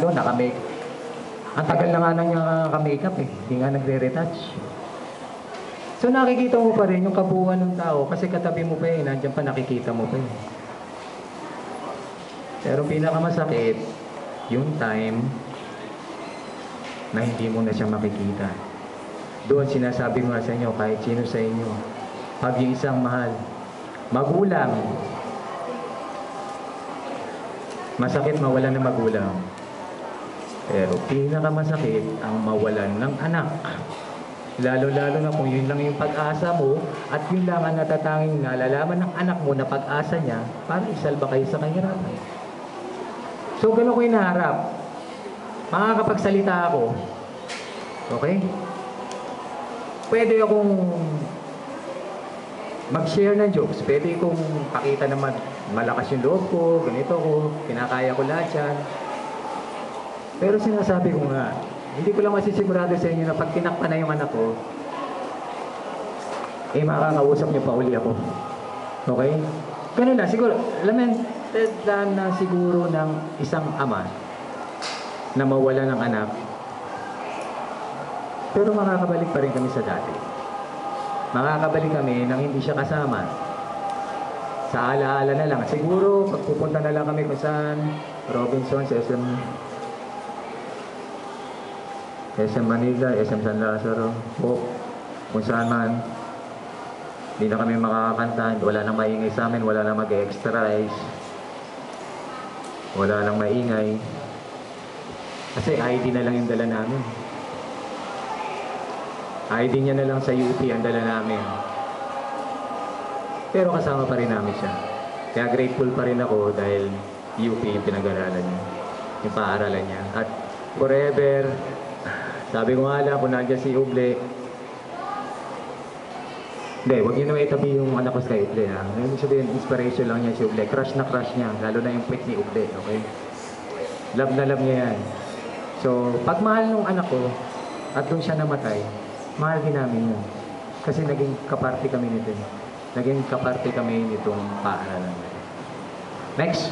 doon, naka-make. Ang tagal na nga nang niya naka-makeup eh. Hindi nga nagre-retouch. So nakikita mo pa rin yung kabuuan ng tao kasi katabi mo pa eh, nandiyan pa nakikita mo pa eh. Pero pinakamasakit, yung time na hindi mo na siya makikita. Doon sinasabi ko nga sa inyo, kahit sino sa inyo, pag yung isang mahal, magulang, masakit mawalan ng magulang. Pero pinakamasakit ang mawalan ng anak. Lalo-lalo na kung yun lang yung pag-asa mo at yun lang ang natatanging nalalaman ng anak mo na pag-asa niya para isalba kayo sa kahirapan. So, gano'n ko hinaharap. Makakapagsalita ako. Okay? Pwede akong mag-share ng jokes. Pwede akong pakita na malakas yung loob ko, ganito ko, kinakaya ko lahat yan. Pero sinasabi ko nga, hindi ko lang masisigurado sa inyo na pag tinakpan na yung anak ko, eh makakausap niyo pa uli ako. Okay? Ganun na, siguro, lamented na siguro ng isang ama na mawala ng anak. Pero makakabalik pa rin kami sa dati. Makakabalik kami nang hindi siya kasama. Sa alaala na lang. Siguro, pagpupunta na lang kami kung saan, Robinsons, SM Manila, SM San Lazaro, po, kung saan man, hindi na kami makakakanta, wala nang maingay sa amin, wala nang mag-exercise, wala nang maingay. Kasi ID na lang yung dala namin. ID niya na lang sa UP ang dala namin. Pero kasama pa rin namin siya. Kaya grateful pa rin ako dahil UP yung pinag-aralan niya, yung paaralan niya. At forever, sabi ko nga lang, kung nandiyan si Uble, hindi, huwag niyo naman itabi yung anak ko kay Uble, ha? Ngayon sabihin, inspiration lang niya si Uble. Crush na crush niya, lalo na yung pit ni Uble, okay? Love na love niya yan. So, pag mahal nung anak ko, at doon siya namatay, mahal din namin yun. Kasi naging kaparte kami nito. Naging kaparte kami nitong paaralan. Next.